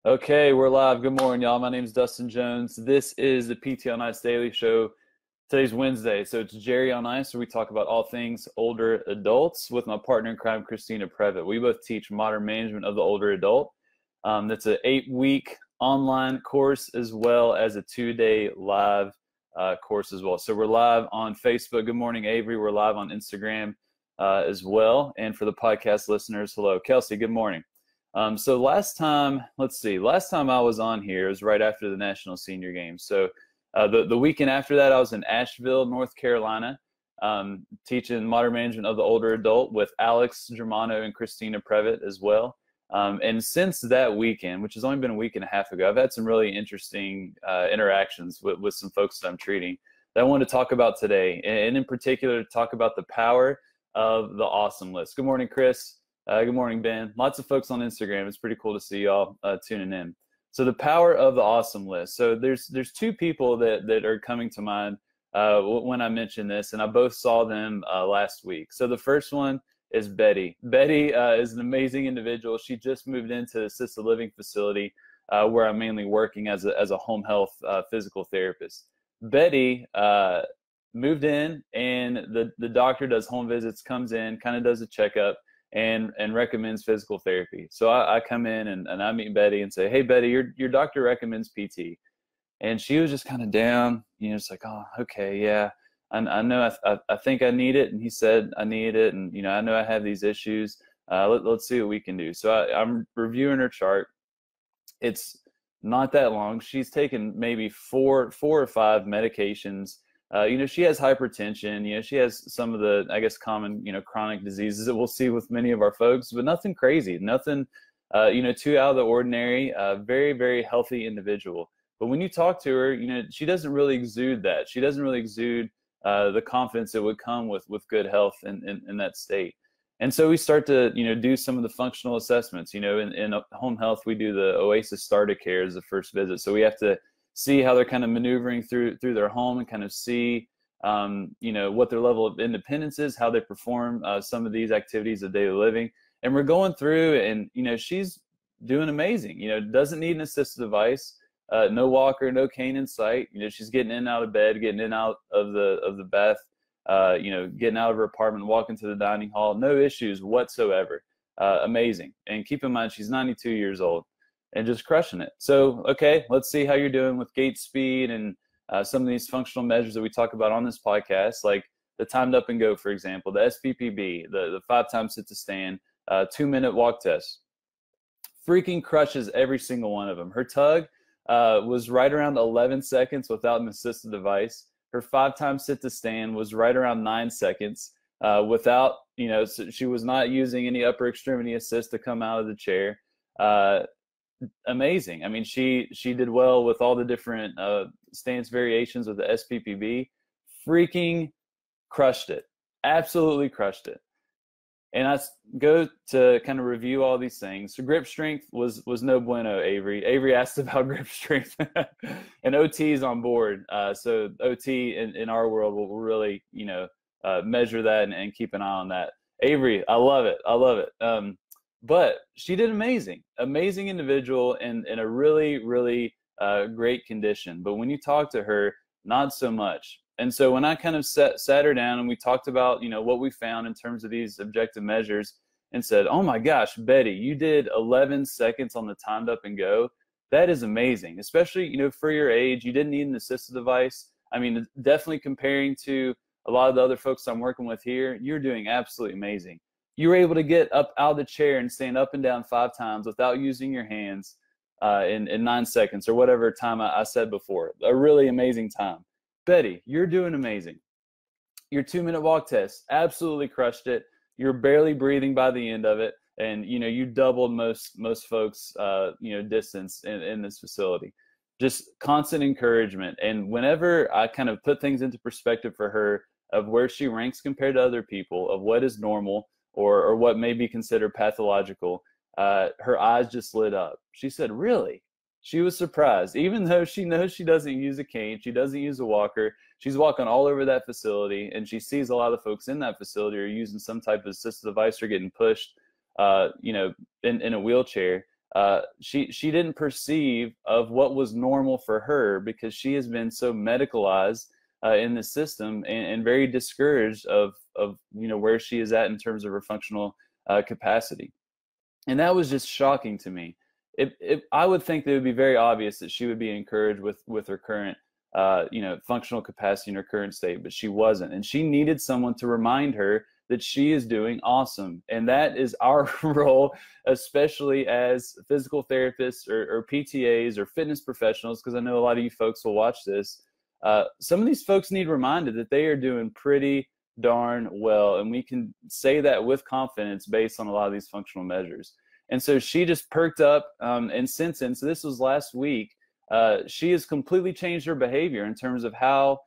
Okay, we're live. Good morning, y'all. My name is Dustin Jones. This is the PT on Ice Daily Show. Today's Wednesday, so it's Jerry on Ice, where we talk about all things older adults with my partner in crime, Christina Previtt. We both teach modern management of the older adult. That's an 8-week online course as well as a 2-day live course as well. So we're live on Facebook. Good morning, Avery. We're live on Instagram as well. And for the podcast listeners, hello. Kelsey, good morning. So last time I was on here, it was right after the National Senior Games. So the weekend after that, I was in Asheville, North Carolina, teaching modern management of the older adult with Alex Germano and Christina Previtt as well. And since that weekend, which has only been a week and a half ago, I've had some really interesting interactions with some folks that I'm treating that I wanted to talk about today, and in particular, to talk about the power of the awesome list. Good morning, Chris. Good morning, Ben. Lots of folks on Instagram. It's pretty cool to see y'all tuning in. So the power of the awesome list. So there's two people that are coming to mind when I mention this, and I both saw them last week. So the first one is Betty. Betty is an amazing individual. She just moved into the assisted living facility where I'm mainly working as a home health physical therapist. Betty moved in, and the doctor does home visits, comes in, kind of does a checkup, and recommends physical therapy. So I come in and I meet Betty and say, hey, Betty, your doctor recommends PT. And she was just kind of down, it's like, oh, okay, yeah, I know I think I need it. And he said I need it. And, I know I have these issues. Let's see what we can do. So I'm reviewing her chart. It's not that long. She's taken maybe four or five medications. She has hypertension, she has some of the, I guess, common, chronic diseases that we'll see with many of our folks, but nothing crazy, nothing, too out of the ordinary, very, very healthy individual. But when you talk to her, she doesn't really exude that. She doesn't really exude the confidence that would come with good health in that state. And so we start to, do some of the functional assessments. In home health, we do the Oasis Starter Care as the first visit. So we have to see how they're kind of maneuvering through their home and kind of see, what their level of independence is, how they perform some of these activities of daily living. And we're going through, and, she's doing amazing, doesn't need an assistive device, no walker, no cane in sight. She's getting in and out of bed, getting in and out of the bath, getting out of her apartment, walking to the dining hall, no issues whatsoever. Amazing. And keep in mind, she's 92 years old. And just crushing it. So, okay, let's see how you're doing with gait speed and some of these functional measures that we talk about on this podcast, like the timed up and go, for example, the SPPB, the 5-time sit to stand, 2-minute walk test. Freaking crushes every single one of them. Her tug was right around 11 seconds without an assistive device. Her 5-time sit to stand was right around 9 seconds without, so she was not using any upper extremity assist to come out of the chair. Amazing. I mean, she did well with all the different stance variations with the SPPB. Freaking crushed it. Absolutely crushed it. And I go to kind of review all these things. So grip strength was no bueno, Avery. Avery asked about grip strength. And OT is on board. So OT in our world will really, measure that and keep an eye on that. Avery, I love it. I love it. But she did amazing individual in a really, really great condition. But when you talk to her, not so much. And so when I kind of sat her down and we talked about, what we found in terms of these objective measures and said, oh my gosh, Betty, you did 11 seconds on the timed up and go. That is amazing, especially, for your age. You didn't need an assistive device. I mean, definitely comparing to a lot of the other folks I'm working with here, you're doing absolutely amazing. You were able to get up out of the chair and stand up and down 5 times without using your hands in 9 seconds or whatever time I said before. A really amazing time. Betty, you're doing amazing. Your 2-minute walk test, absolutely crushed it. You're barely breathing by the end of it. And, you doubled most folks, distance in this facility. Just constant encouragement. And whenever I kind of put things into perspective for her of where she ranks compared to other people, of what is normal, or what may be considered pathological, her eyes just lit up. She said, really? She was surprised. Even though she knows she doesn't use a cane, she doesn't use a walker, she's walking all over that facility, and she sees a lot of folks in that facility are using some type of assistive device or getting pushed, in a wheelchair. she didn't perceive of what was normal for her, because she has been so medicalized in the system, and very discouraged of where she is at in terms of her functional capacity. And that was just shocking to me. I would think that it would be very obvious that she would be encouraged with her current functional capacity in her current state, but she wasn't. And she needed someone to remind her that she is doing awesome. And that is our role, especially as physical therapists or PTAs or fitness professionals, because I know a lot of you folks will watch this. Some of these folks need reminded that they are doing pretty darn well. And we can say that with confidence based on a lot of these functional measures. And so she just perked up, and since then, so this was last week, she has completely changed her behavior in terms of how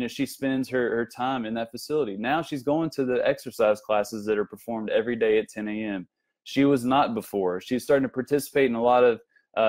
she spends her time in that facility. Now she's going to the exercise classes that are performed every day at 10 a.m. She was not before. She's starting to participate in a lot of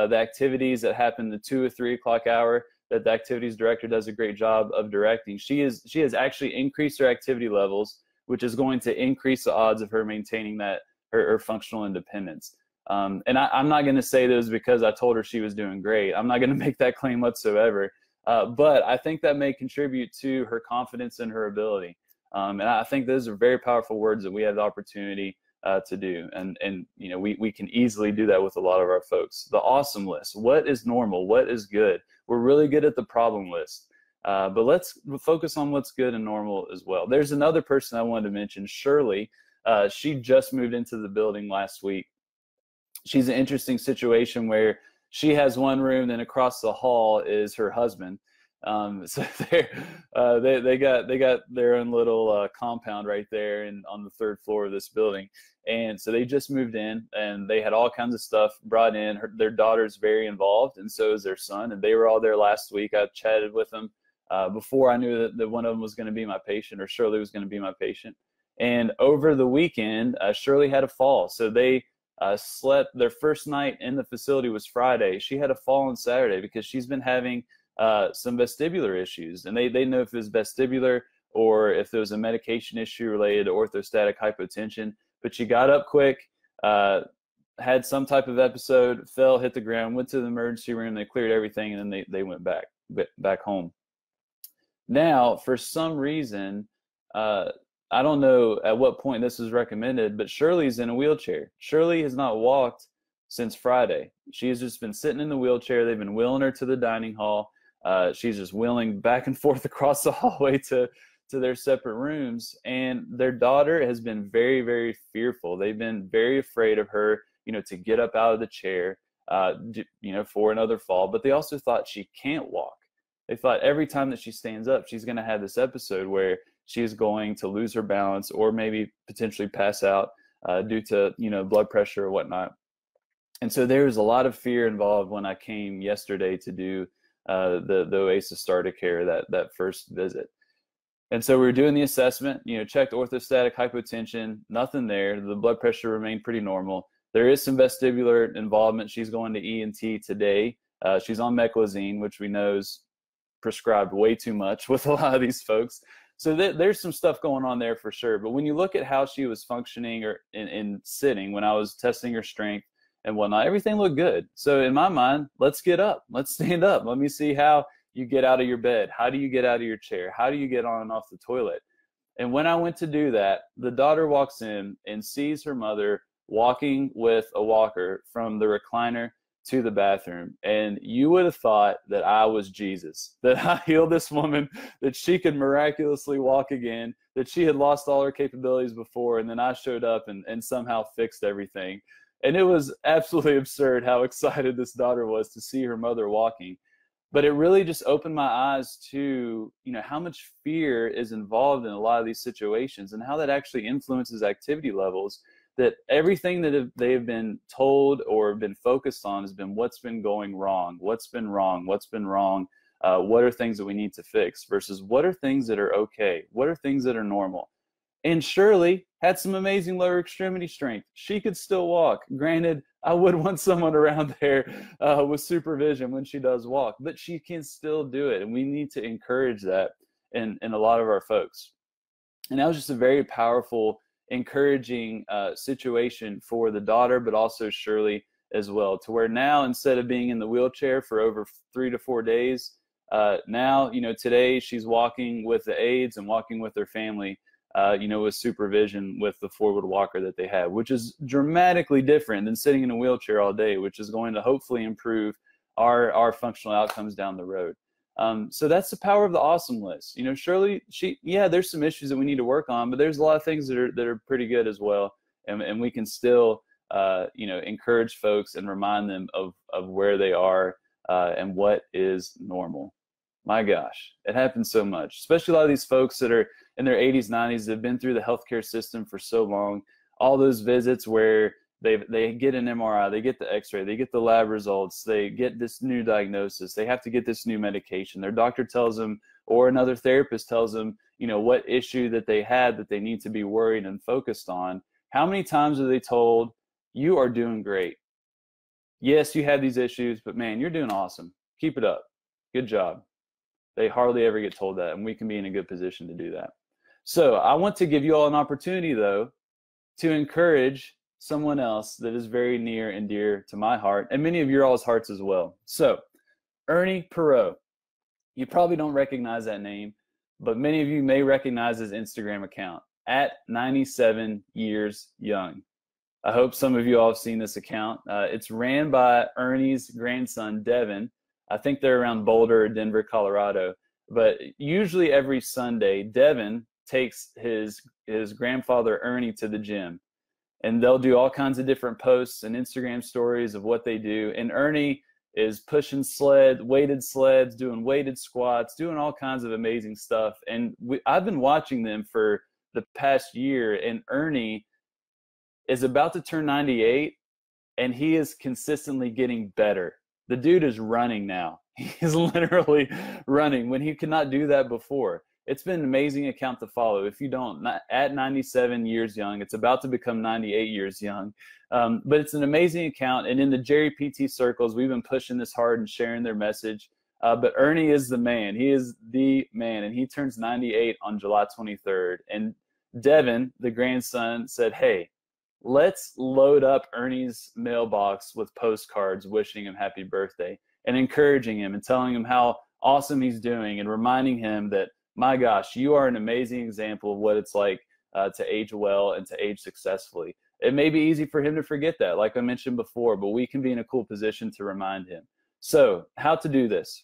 the activities that happen the 2 or 3 o'clock hour that the activities director does a great job of directing. She has actually increased her activity levels, which is going to increase the odds of her maintaining that her functional independence. And I'm not going to say that it was because I told her she was doing great. I'm not going to make that claim whatsoever. But I think that may contribute to her confidence in her ability. And I think those are very powerful words that we have the opportunity to do. And we can easily do that with a lot of our folks. The awesome list. What is normal? What is good? We're really good at the problem list. But let's focus on what's good and normal as well. There's another person I wanted to mention, Shirley. She just moved into the building last week. She's an interesting situation where she has one room, and across the hall is her husband. So they got their own little compound right there, and on the 3rd floor of this building. And so they just moved in, and they had all kinds of stuff brought in. Their daughter's very involved, and so is their son. And they were all there last week. I chatted with them before I knew that one of them was going to be my patient, or Shirley was going to be my patient. And over the weekend, Shirley had a fall. So they slept. Their first night in the facility was Friday. She had a fall on Saturday because she's been having some vestibular issues. And they know if it was vestibular or if there was a medication issue related to orthostatic hypotension. But she got up quick, had some type of episode, fell, hit the ground, went to the emergency room. They cleared everything, and then they went back home. Now, for some reason, I don't know at what point this was recommended, but Shirley's in a wheelchair. Shirley has not walked since Friday. She has just been sitting in the wheelchair. They've been wheeling her to the dining hall. She's just wheeling back and forth across the hallway to their separate rooms. And their daughter has been very, very fearful. They've been very afraid of her, to get up out of the chair, for another fall. But they also thought she can't walk. They thought every time that she stands up, she's going to have this episode where she is going to lose her balance or maybe potentially pass out due to, blood pressure or whatnot. And so there was a lot of fear involved when I came yesterday to do the Oasis Starter Care, that first visit. And so we were doing the assessment, checked orthostatic hypotension, nothing there. The blood pressure remained pretty normal. There is some vestibular involvement. She's going to ENT today. She's on meclizine, which we know is prescribed way too much with a lot of these folks. So there's some stuff going on there for sure. But when you look at how she was functioning or in sitting, when I was testing her strength and whatnot, everything looked good. So in my mind, let's get up. Let's stand up. Let me see how you get out of your bed. How do you get out of your chair? How do you get on and off the toilet? And when I went to do that, the daughter walks in and sees her mother walking with a walker from the recliner to the bathroom. And you would have thought that I was Jesus, that I healed this woman, that she could miraculously walk again, that she had lost all her capabilities before, and then I showed up and somehow fixed everything. And it was absolutely absurd how excited this daughter was to see her mother walking. But it really just opened my eyes to, how much fear is involved in a lot of these situations and how that actually influences activity levels. That everything that they have been told or been focused on has been what's been going wrong, what's been wrong, what are things that we need to fix versus what are things that are okay, what are things that are normal. And Shirley had some amazing lower extremity strength. She could still walk. Granted, I would want someone around there with supervision when she does walk, but she can still do it. And we need to encourage that in a lot of our folks. And that was just a very powerful, encouraging situation for the daughter, but also Shirley as well, to where now instead of being in the wheelchair for over 3 to 4 days, now, today she's walking with the aides and walking with her family, with supervision with the forward walker that they have, which is dramatically different than sitting in a wheelchair all day, which is going to hopefully improve our functional outcomes down the road. So that's the power of the awesome list. Shirley, there's some issues that we need to work on, but there's a lot of things that are pretty good as well. And we can still, encourage folks and remind them of where they are and what is normal. My gosh, it happens so much, especially a lot of these folks that are in their 80s, 90s, they've been through the healthcare system for so long. All those visits where they get an MRI, they get the x-ray, they get the lab results, they get this new diagnosis, they have to get this new medication. Their doctor tells them, or another therapist tells them, what issue that they had that they need to be worried and focused on. How many times are they told, you are doing great? Yes, you have these issues, but man, you're doing awesome. Keep it up. Good job. They hardly ever get told that, and we can be in a good position to do that. So I want to give you all an opportunity, though, to encourage someone else that is very near and dear to my heart, and many of your all's hearts as well. So Ernie Perot, you probably don't recognize that name, but many of you may recognize his Instagram account, at 97 years young. I hope some of you all have seen this account. It's ran by Ernie's grandson, Devin. I think they're around Boulder or Denver, Colorado. But usually every Sunday, Devin takes his grandfather, Ernie, to the gym. And they'll do all kinds of different posts and Instagram stories of what they do. And Ernie is pushing weighted sleds, doing weighted squats, doing all kinds of amazing stuff. And I've been watching them for the past year, and Ernie is about to turn 98, and he is consistently getting better. The dude is running now. He is literally running when he could not do that before. It's been an amazing account to follow. If you don't, at 97 years young, it's about to become 98 years young. But it's an amazing account. And in the Jerry PT circles, we've been pushing this hard and sharing their message. But Ernie is the man. He is the man. And he turns 98 on July 23rd. And Devin, the grandson, said, hey, let's load up Ernie's mailbox with postcards wishing him happy birthday and encouraging him and telling him how awesome he's doing and reminding him that, my gosh, you are an amazing example of what it's like to age well and to age successfully. It may be easy for him to forget that, like I mentioned before, but we can be in a cool position to remind him. So how to do this?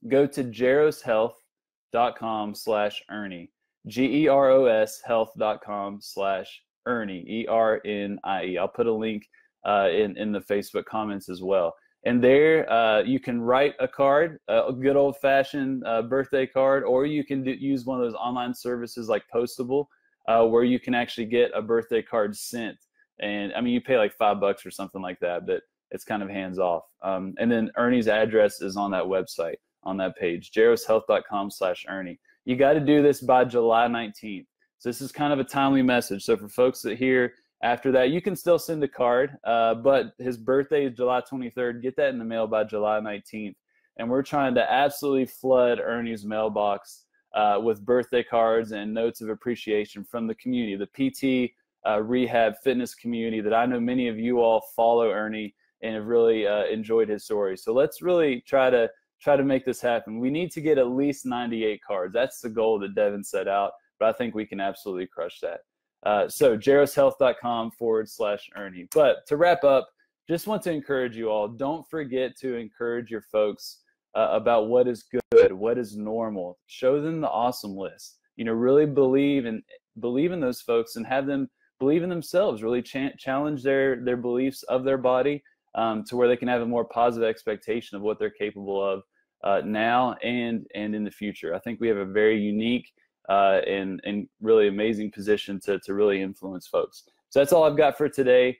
Go to geroshealth.com/Ernie, GEROS health.com/Ernie, ERNIE. I'll put a link in the Facebook comments as well. And there you can write a card, a good old-fashioned birthday card, or you can use one of those online services like Postable, where you can actually get a birthday card sent. And I mean, you pay like $5 or something like that, but it's kind of hands-off. And then Ernie's address is on that website, on that page, geroshealth.com/Ernie. You got to do this by July 19th. So this is kind of a timely message. So for folks that hear after that, you can still send a card, but his birthday is July 23rd. Get that in the mail by July 19th. And we're trying to absolutely flood Ernie's mailbox with birthday cards and notes of appreciation from the community, the PT, rehab, fitness community that I know many of you all follow Ernie and have really enjoyed his story. So let's really try to make this happen. We need to get at least 98 cards. That's the goal that Devin set out, but I think we can absolutely crush that. So geroshealth.com/Ernie. But to wrap up, just want to encourage you all, don't forget to encourage your folks about what is good, what is normal. Show them the awesome list. Really believe in those folks and have them believe in themselves, really challenge their beliefs of their body to where they can have a more positive expectation of what they're capable of now and in the future. I think we have a very unique and really amazing position to really influence folks. So that's all I've got for today.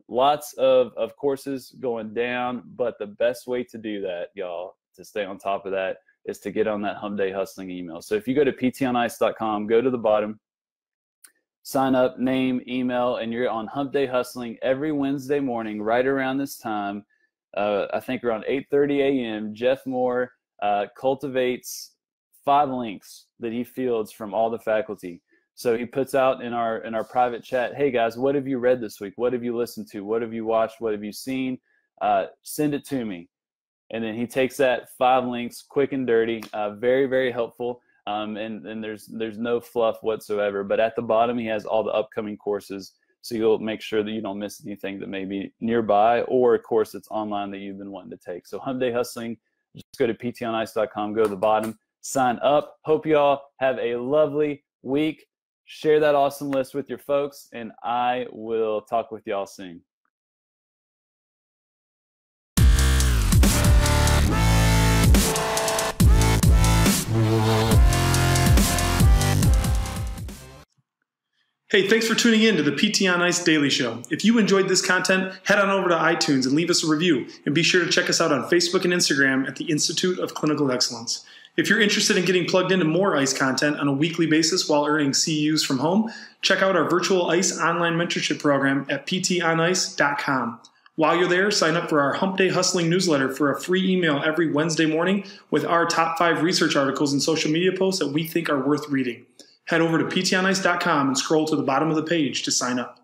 Lots of courses going down, but the best way to do that, y'all, to stay on top of that, is to get on that Hump Day Hustling email. So if you go to ptonice.com, go to the bottom, sign up, name, email, and you're on Hump Day Hustling every Wednesday morning right around this time. I think around 8:30 a.m. Jeff Moore cultivates 5 links that he fields from all the faculty. So he puts out in our private chat, hey guys, what have you read this week? What have you listened to? What have you watched? What have you seen? Send it to me. And then he takes that 5 links, quick and dirty, very, very helpful. And there's no fluff whatsoever. But at the bottom, he has all the upcoming courses. So you'll make sure that you don't miss anything that may be nearby or a course that's online that you've been wanting to take. So Hump Day Hustling, just go to ptonice.com, go to the bottom, sign up. Hope you all have a lovely week. Share that awesome list with your folks, and I will talk with y'all soon. Hey, thanks for tuning in to the PT on Ice Daily Show. If you enjoyed this content, head on over to iTunes and leave us a review. And be sure to check us out on Facebook and Instagram at the Institute of Clinical Excellence. If you're interested in getting plugged into more ICE content on a weekly basis while earning CEUs from home, check out our virtual ICE online mentorship program at ptonice.com. While you're there, sign up for our Hump Day Hustling newsletter for a free email every Wednesday morning with our top 5 research articles and social media posts that we think are worth reading. Head over to ptonice.com and scroll to the bottom of the page to sign up.